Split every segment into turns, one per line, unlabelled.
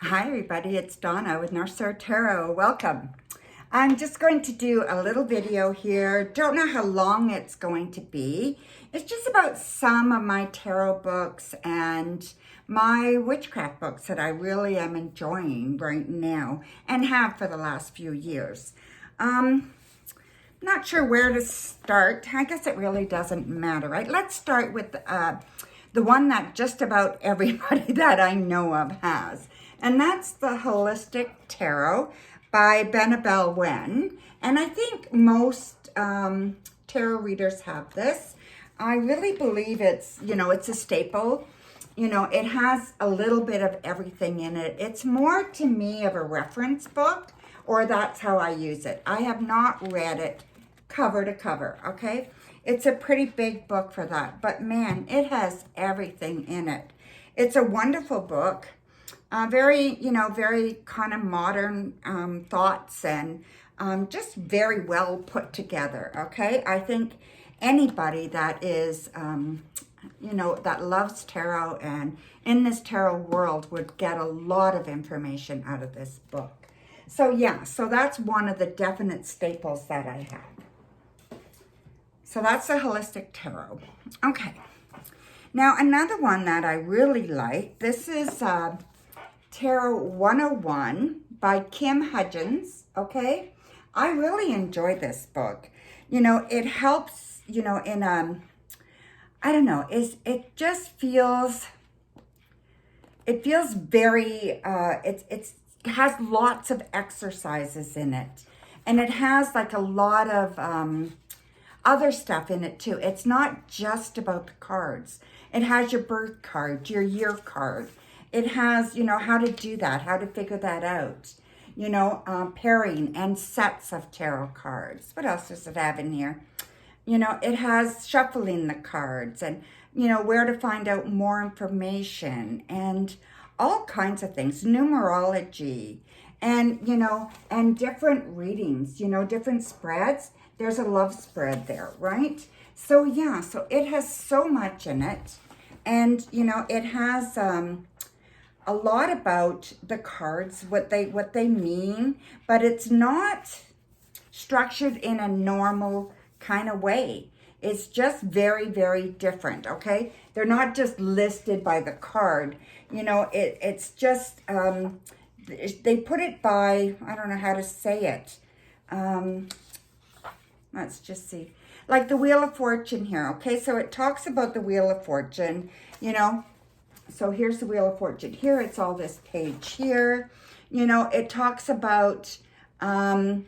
Hi everybody, it's Donna with Northstar Tarot. Welcome. I'm just going to do a little video here. Don't know how long it's going to be. It's just about some of my tarot books and my witchcraft books that I really am enjoying right now and have for the last few years. Not sure where to start. I guess it really doesn't matter, right? Let's start with the one that just about everybody that I know of has. And that's the Holistic Tarot by Annabelle Wen. And I think most tarot readers have this. I really believe it's, it's a staple. It has a little bit of everything in it. It's more to me of a reference book, or that's how I use it. I have not read it cover to cover, okay? It's a pretty big book for that, but man, it has everything in it. It's a wonderful book. Very kind of modern thoughts and just very well put together, okay? I think anybody that is, that loves tarot and in this tarot world would get a lot of information out of this book. So yeah, so that's one of the definite staples that I have. So that's the Holistic Tarot. Okay. Now another one that I really like, this is Tarot 101 by Kim Hudgens, okay? I really enjoy this book. It helps, in I don't know, it just feels, it feels very, it has lots of exercises in it. And it has like a lot of other stuff in it too. It's not just about the cards. It has your birth card, your year card. It has, how to do that, how to figure that out. Pairing and sets of tarot cards. What else does it have in here? It has shuffling the cards and, where to find out more information and all kinds of things. Numerology and, and different readings, different spreads. There's a love spread there, right? So yeah, so it has so much in it. And, it has a lot about the cards, what they mean, but it's not structured in a normal kind of way. It's just very, very different, okay? They're not just listed by the card. It's just, they put it by, I don't know how to say it. Let's just see. Like the Wheel of Fortune here, okay? So it talks about the Wheel of Fortune, So here's the Wheel of Fortune. Here, it's all this page here. It talks about, common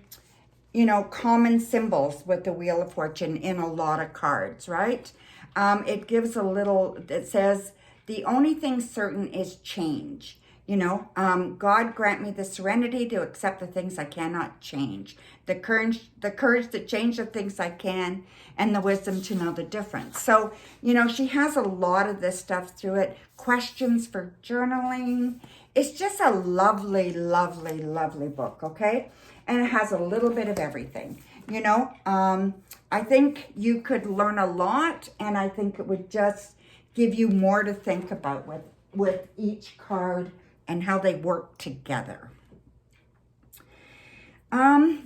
symbols with the Wheel of Fortune in a lot of cards, right? It gives it says, the only thing certain is change. God grant me the serenity to accept the things I cannot change, the courage to change the things I can, and the wisdom to know the difference. So, she has a lot of this stuff through it. Questions for journaling. It's just a lovely, lovely, lovely book, okay? And it has a little bit of everything. I think you could learn a lot, and I think it would just give you more to think about with each card and how they work together.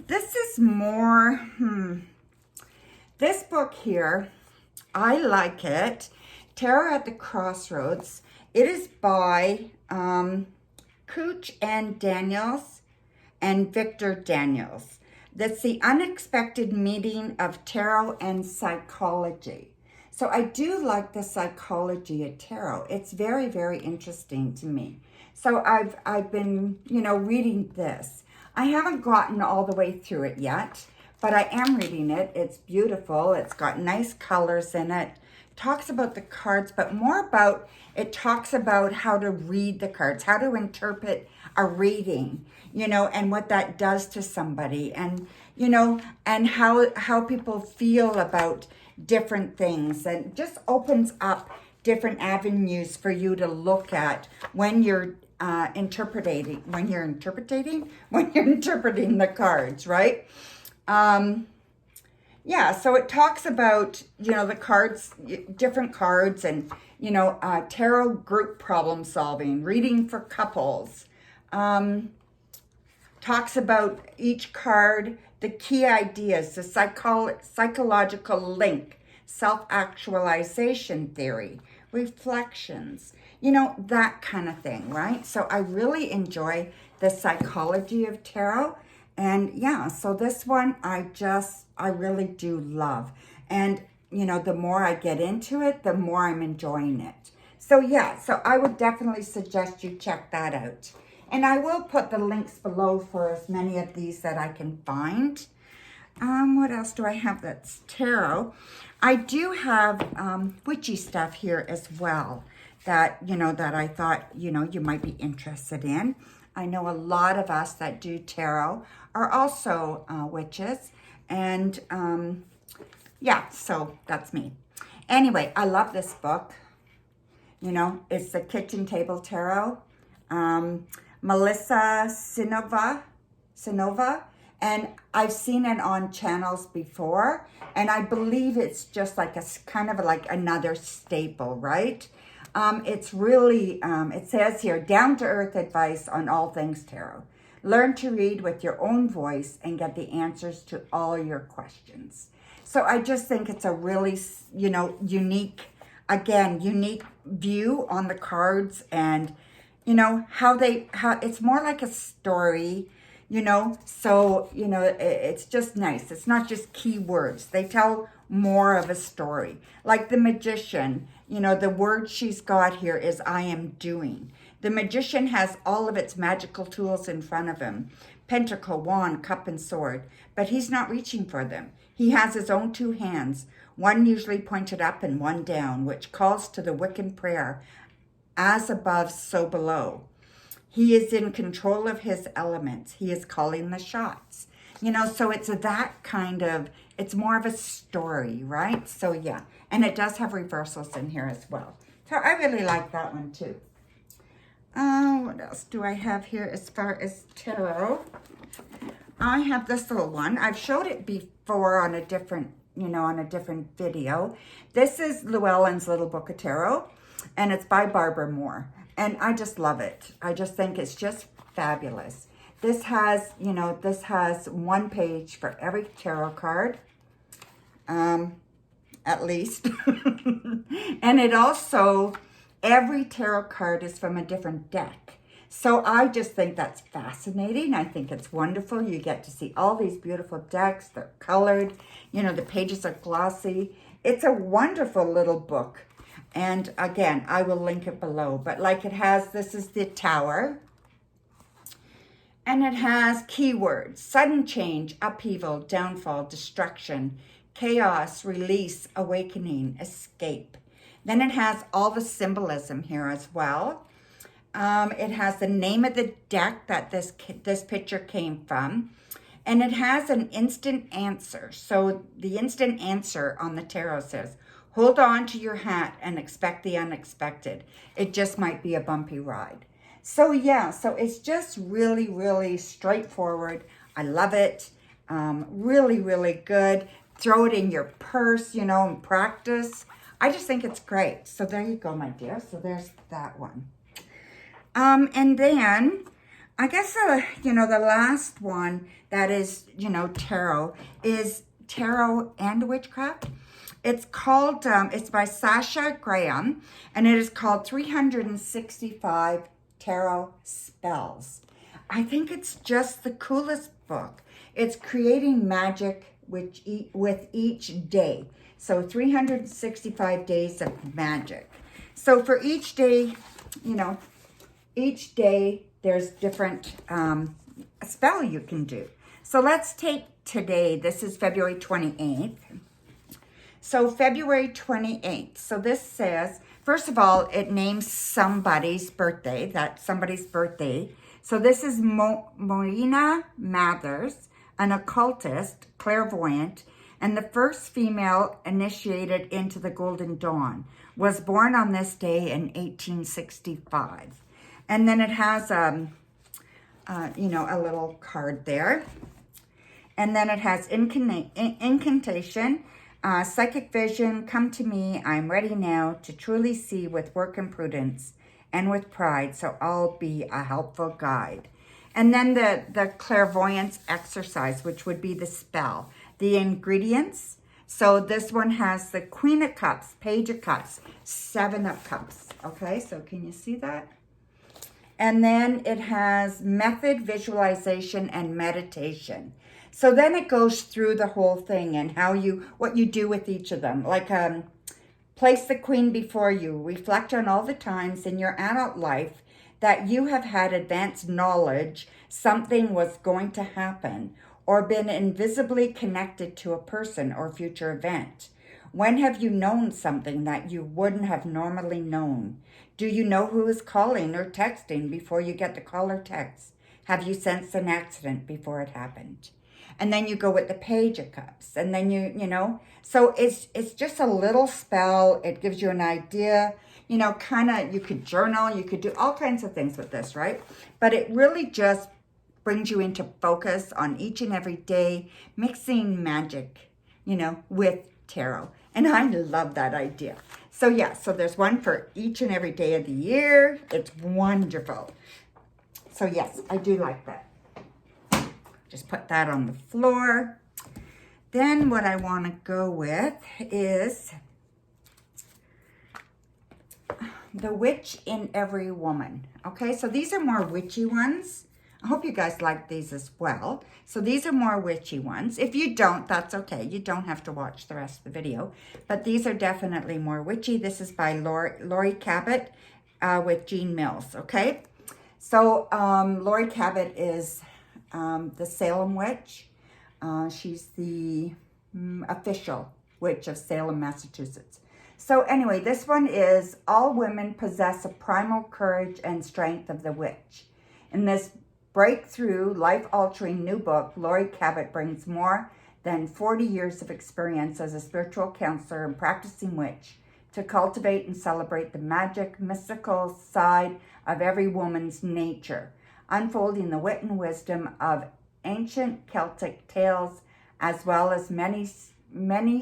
This is more, this book here, I like it. Tarot at the Crossroads. It is by Cooch and Daniels and Victor Daniels. That's the unexpected meeting of tarot and psychology. So I do like the psychology of tarot. It's very, very interesting to me. So I've been, reading this. I haven't gotten all the way through it yet, but I am reading it. It's beautiful. It's got nice colors in it. Talks about the cards, but more about, it talks about how to read the cards, how to interpret a reading, and what that does to somebody, and, and how people feel about different things, and just opens up different avenues for you to look at when you're interpreting the cards, right? Yeah, so it talks about, the cards, different cards, and, tarot group problem solving, reading for couples, Talks about each card, the key ideas, the psychological link, self-actualization theory, reflections, you know, that kind of thing, right? So I really enjoy the psychology of tarot. And yeah, so this one I really do love. And, you know, the more I get into it, the more I'm enjoying it. So yeah, so I would definitely suggest you check that out. And I will put the links below for as many of these that I can find. What else do I have that's tarot? I do have witchy stuff here as well that, you know, that I thought, you know, you might be interested in. I know a lot of us that do tarot are also witches. And yeah, so that's me. Anyway, I love this book. You know, it's the Kitchen Table Tarot. Melissa Sinova, and I've seen it on channels before, and I believe it's just like a kind of like another staple, right? It's really, it says here, down-to-earth advice on all things tarot. Learn to read with your own voice and get the answers to all your questions. So I just think it's a really, you know, unique view on the cards, and you know, how it's more like a story, you know, so, you know, it's just nice. It's not just keywords. They tell more of a story. Like the magician, you know, the word she's got here is I am doing. The magician has all of its magical tools in front of him. Pentacle, wand, cup, and sword. But he's not reaching for them. He has his own two hands, one usually pointed up and one down, which calls to the Wiccan prayer, as above, so below. He is in control of his elements. He is calling the shots. You know, so it's that kind of, it's more of a story, right? So yeah, and it does have reversals in here as well. So I really like that one too. What else do I have here as far as tarot? I have this little one. I've showed it before on a different, you know, on a different video. This is Llewellyn's Little Book of Tarot, and it's by Barbara Moore. And I just love it. I just think it's just fabulous. This has, you know, this has one page for every tarot card, at least. And it also, every tarot card is from a different deck. So I just think that's fascinating. I think it's wonderful. You get to see all these beautiful decks. They're colored. You know, the pages are glossy. It's a wonderful little book. And again, I will link it below. But like it has, this is the Tower. And it has keywords: sudden change, upheaval, downfall, destruction, chaos, release, awakening, escape. Then it has all the symbolism here as well. It has the name of the deck that this picture came from. And it has an instant answer. So the instant answer on the tarot says, hold on to your hat and expect the unexpected. It just might be a bumpy ride. So yeah, so it's just really, really straightforward. I love it. Really, really good. Throw it in your purse, you know, and practice. I just think it's great. So there you go, my dear. So there's that one. And then, I guess, you know, the last one that is, you know, tarot is Tarot and Witchcraft. It's called, it's by Sasha Graham, and it is called 365 Tarot Spells. I think it's just the coolest book. It's creating magic with each day. So 365 days of magic. So for each day, you know, each day there's different spell you can do. So let's take today. This is February 28th. So February 28th. So this says, first of all, it names somebody's birthday. That's somebody's birthday. So this is Marina Mathers, an occultist, clairvoyant, and the first female initiated into the Golden Dawn. Was born on this day in 1865. And then it has, you know, a little card there. And then it has incantation, psychic vision, come to me, I'm ready now to truly see with work and prudence and with pride, so I'll be a helpful guide. And then the clairvoyance exercise, which would be the spell. The ingredients. So this one has the Queen of Cups, Page of Cups, Seven of Cups. Okay, so can you see that? And then it has method, visualization, and meditation. So then it goes through the whole thing and what you do with each of them. Like, place the Queen before you. Reflect on all the times in your adult life that you have had advanced knowledge something was going to happen, or been invisibly connected to a person or future event. When have you known something that you wouldn't have normally known? Do you know who is calling or texting before you get the call or text? Have you sensed an accident before it happened? And then you go with the Page of Cups. And then you know, so it's just a little spell. It gives you an idea, you know, kind of, you could journal, you could do all kinds of things with this, right? But it really just brings you into focus on each and every day, mixing magic, you know, with tarot. And I love that idea. So yeah, so there's one for each and every day of the year. It's wonderful. So yes, I do like that. Just put that on the floor. Then what I want to go with is the Witch in Every Woman. Okay, so these are more witchy ones. I hope you guys like these as well. So these are more witchy ones. If you don't, that's okay. You don't have to watch the rest of the video. But these are definitely more witchy. This is by Lori Cabot with Jean Mills, okay? So Lori Cabot is the Salem witch. She's the official witch of Salem, Massachusetts. So anyway, this one is all women possess a primal courage and strength of the witch. In this breakthrough, life-altering new book, Lori Cabot brings more than 40 years of experience as a spiritual counselor and practicing witch to cultivate and celebrate the magic, mystical side of every woman's nature, unfolding the wit and wisdom of ancient Celtic tales, as well as many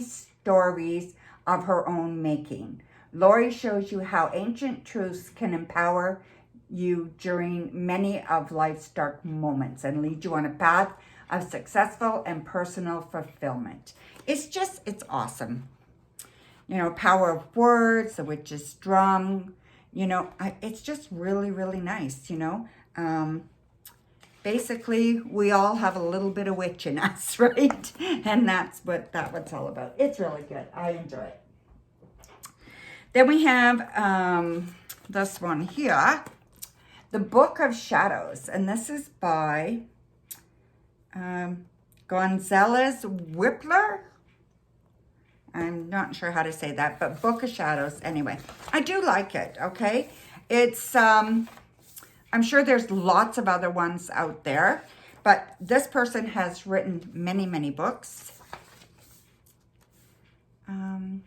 stories of her own making. Lori shows you how ancient truths can empower you during many of life's dark moments and lead you on a path of successful and personal fulfillment. It's awesome. You know, power of words, the witch's drum, you know, it's just really, really nice, you know. Basically, we all have a little bit of witch in us, right? And that's what that one's all about. It's really good. I enjoy it. Then we have this one here, The Book of Shadows. And this is by Gonzalez Whippler. I'm not sure how to say that, but Book of Shadows. Anyway, I do like it, okay? It's, I'm sure there's lots of other ones out there, but this person has written many, many books. And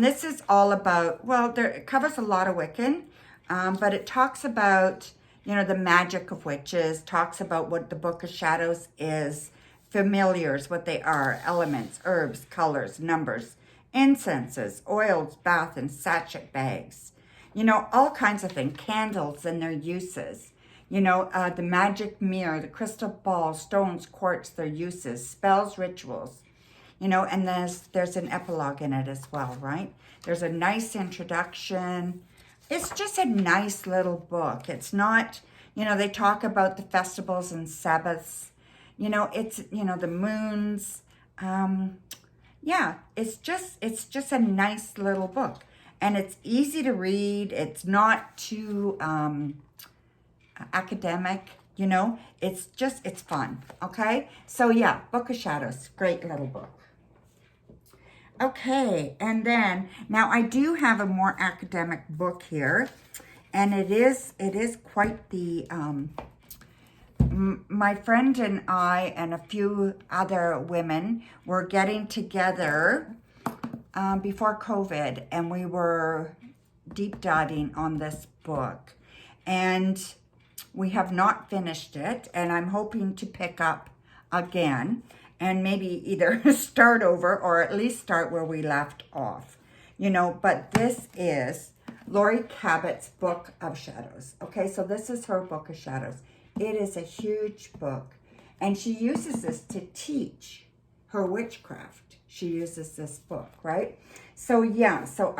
this is all about, well, it covers a lot of Wiccan, but it talks about, you know, the magic of witches, talks about what the Book of Shadows is, familiars, what they are, elements, herbs, colors, numbers, incenses, oils, bath and sachet bags, you know, all kinds of things, candles and their uses, you know, the magic mirror, the crystal ball, stones, quartz, their uses, spells, rituals, you know, and there's an epilogue in it as well, right? There's a nice introduction. It's just a nice little book. It's not, you know, they talk about the festivals and Sabbaths, you know, it's, you know, the moons. Yeah, it's just a nice little book. And it's easy to read. It's not too academic, you know. It's fun, okay? So yeah, Book of Shadows, great little book. Okay, and then, now I do have a more academic book here. And it is quite the, my friend and I and a few other women were getting together before COVID, and we were deep diving on this book, and we have not finished it, and I'm hoping to pick up again and maybe either start over or at least start where we left off, you know. But this is Lori Cabot's Book of Shadows. Okay, so this is her Book of Shadows. It is a huge book, and she uses this to teach her witchcraft. She uses this book, right? So yeah, so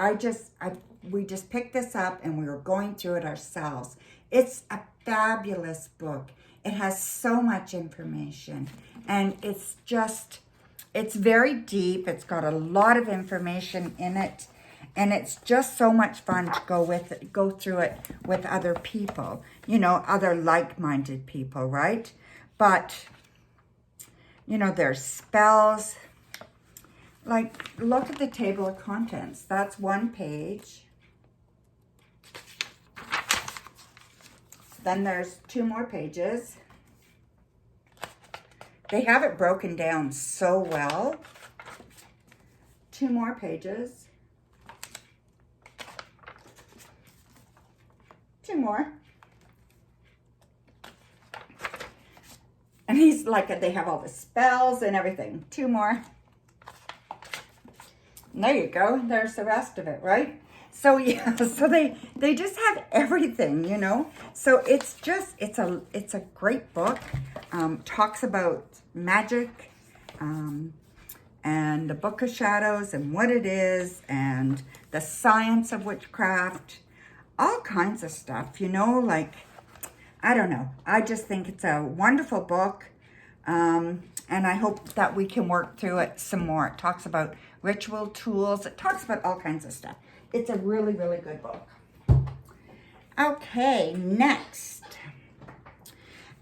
we just picked this up and we were going through it ourselves. It's a fabulous book. It has so much information, and it's very deep. It's got a lot of information in it, and it's just so much fun to go through it with other people, you know, other like-minded people, right? But, you know, there's spells. Like, look at the table of contents. That's one page. Then there's 2 more pages. They have it broken down so well. 2 more pages. 2 more. And he's like, they have all the spells and everything. 2 more. And there you go. There's the rest of it, right? So yeah, so they just have everything, you know. So it's a great book. Talks about magic, and the Book of Shadows and what it is, and the science of witchcraft, all kinds of stuff, you know. Like, I don't know. I just think it's a wonderful book, and I hope that we can work through it some more. It talks about ritual tools. It talks about all kinds of stuff. It's a really, really good book. Okay, next.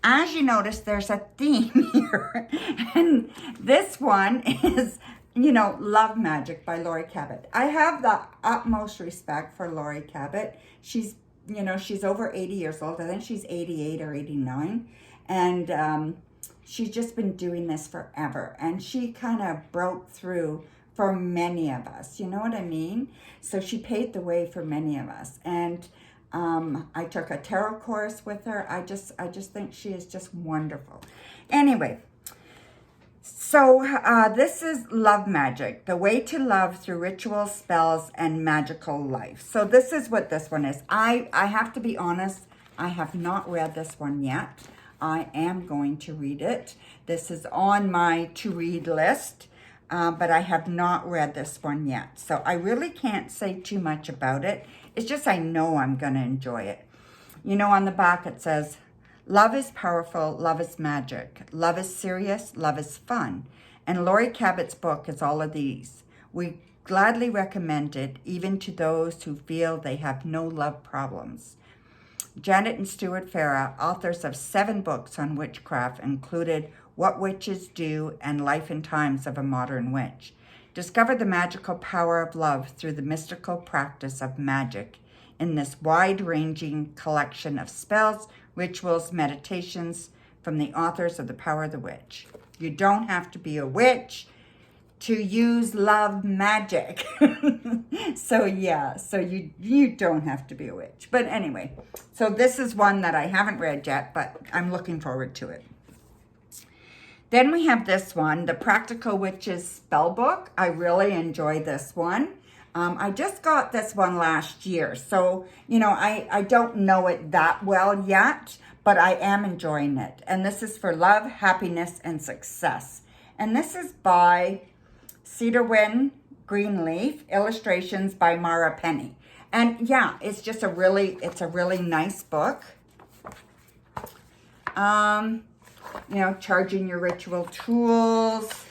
As you notice, there's a theme here. And this one is, you know, Love Magic by Lori Cabot. I have the utmost respect for Lori Cabot. She's, you know, she's over 80 years old. I think she's 88 or 89. And she's just been doing this forever. And she kind of broke through for many of us, you know what I mean? So she paved the way for many of us. And I took a tarot course with her. I just think she is just wonderful. Anyway, so this is Love Magic, the way to love through ritual, spells, and magical life. So this is what this one is. I have to be honest, I have not read this one yet. I am going to read it. This is on my to-read list. But I have not read this one yet. So I really can't say too much about it. It's just I know I'm going to enjoy it. You know, on the back it says, love is powerful, love is magic. Love is serious, love is fun. And Lori Cabot's book is all of these. We gladly recommend it, even to those who feel they have no love problems. Janet and Stuart Farah, authors of 7 books on witchcraft, included What Witches Do and Life and Times of a Modern Witch. Discover the magical power of love through the mystical practice of magic in this wide-ranging collection of spells, rituals, meditations from the authors of The Power of the Witch. You don't have to be a witch to use love magic. So yeah, so you don't have to be a witch. But anyway, so this is one that I haven't read yet, but I'm looking forward to it. Then we have this one, the Practical Witches Spell Book. I really enjoy this one. I just got this one last year, so, you know, I don't know it that well yet, but I am enjoying it. And this is for love, happiness, and success. And this is by Cedarwyn Greenleaf, illustrations by Mara Penny. And yeah, it's just a really nice book. You know, charging your ritual tools,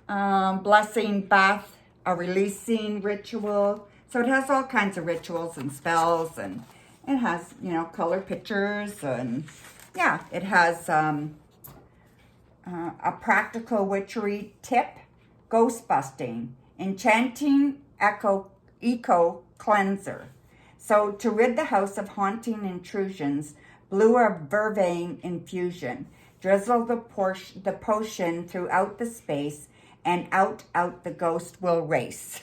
blessing, bath, a releasing ritual. So it has all kinds of rituals and spells, and it has, you know, color pictures, and yeah, it has a practical witchery tip, ghost busting, enchanting eco cleanser. So to rid the house of haunting intrusions, blue or vervain infusion. Drizzle the potion throughout the space, and out the ghost will race.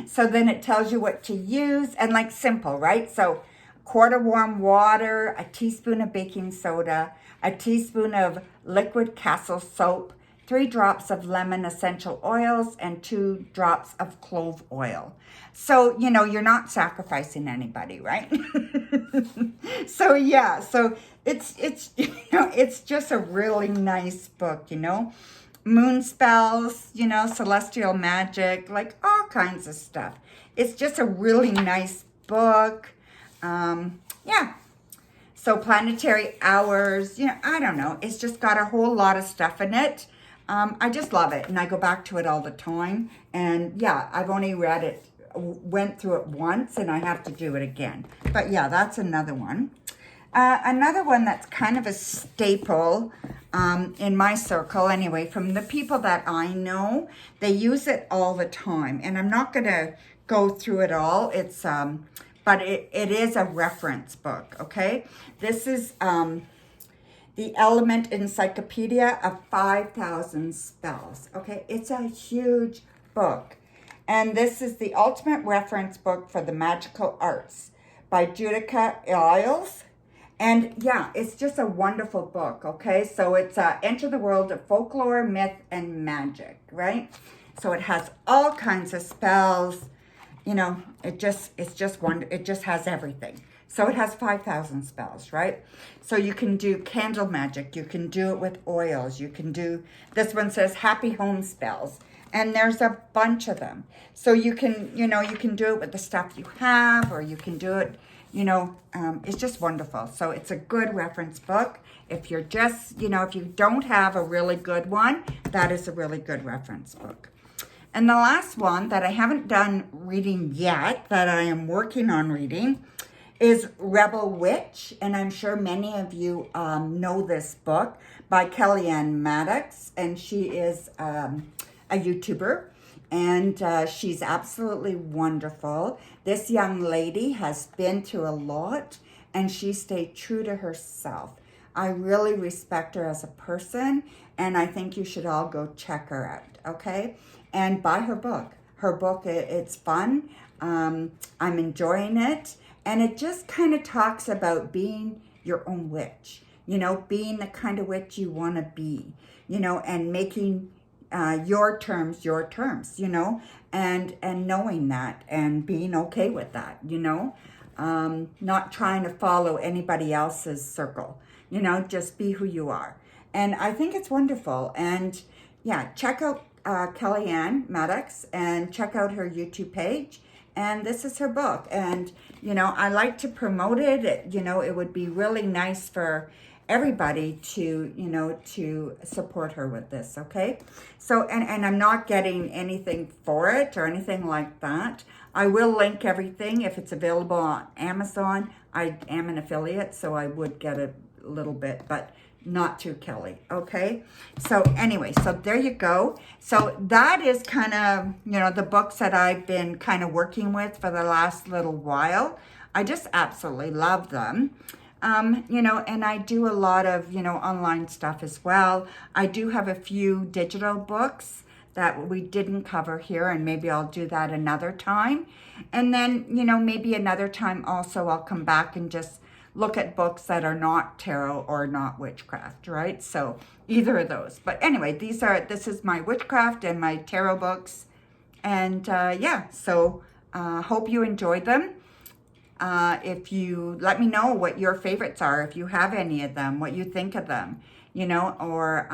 So then it tells you what to use, and like simple, right? So quart of warm water, a teaspoon of baking soda, a teaspoon of liquid castle soap, 3 drops of lemon essential oils, and 2 drops of clove oil. So, you know, you're not sacrificing anybody, right? So, yeah, so it's you know, it's just a really nice book, you know. Moon spells, you know, celestial magic, like all kinds of stuff. It's just a really nice book. Yeah. So planetary hours, you know, I don't know. It's just got a whole lot of stuff in it. I just love it. And I go back to it all the time. And yeah, I've only read it, went through it once, and I have to do it again. But yeah, that's another one. Another one that's kind of a staple in my circle anyway, from the people that I know, they use it all the time. And I'm not going to go through it all. It's but it is a reference book, okay? This is the Element Encyclopedia of 5,000 Spells, okay? It's a huge book. And this is the ultimate reference book for the magical arts by Judica Iles. And yeah, it's just a wonderful book, okay? So it's Enter the World of Folklore, Myth, and Magic, right? So it has all kinds of spells. You know, it just has everything. So it has 5,000 spells, right? So you can do candle magic. You can do it with oils. You can do, this one says happy home spells. And there's a bunch of them. So you can, you know, you can do it with the stuff you have, or you can do it, you know, it's just wonderful. So it's a good reference book. If you're just, you know, if you don't have a really good one, that is a really good reference book. And the last one that I haven't done reading yet, that I am working on reading, is Rebel Witch. And I'm sure many of you know this book by annmaddox. And she is a YouTuber. And she's absolutely wonderful. This young lady has been through a lot, and she stayed true to herself. I really respect her as a person, and I think you should all go check her out, okay? And buy her book. Her book, it's fun. I'm enjoying it. And it just kind of talks about being your own witch. You know, being the kind of witch you want to be. You know, and making your terms, you know. And knowing that and being okay with that, you know. Not trying to follow anybody else's circle. You know, just be who you are. And I think it's wonderful. And yeah, check out annmaddox and check out her YouTube page. And this is her book. And, you know, I like to promote it. You know, it would be really nice for everybody to, you know, to support her with this, okay? So, and I'm not getting anything for it or anything like that. I will link everything if it's available on Amazon. I am an affiliate, so I would get a little bit, but not through Kelly, okay? So anyway, so there you go. So that is kind of, you know, the books that I've been kind of working with for the last little while. I just absolutely love them. You know, and I do a lot of, you know, online stuff as well. I do have a few digital books that we didn't cover here, and maybe I'll do that another time. And then, you know, maybe another time also I'll come back and just look at books that are not tarot or not witchcraft, right? So either of those. But anyway, this is my witchcraft and my tarot books. And yeah, so hope you enjoyed them. If you let me know what your favorites are, if you have any of them, what you think of them, you know, or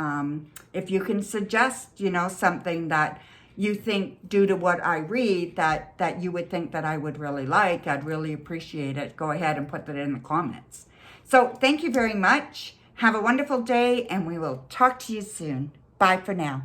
if you can suggest, you know, something that you think due to what I read that you would think that I would really like, I'd really appreciate it. Go ahead and put that in the comments. So thank you very much. Have a wonderful day, and we will talk to you soon. Bye for now.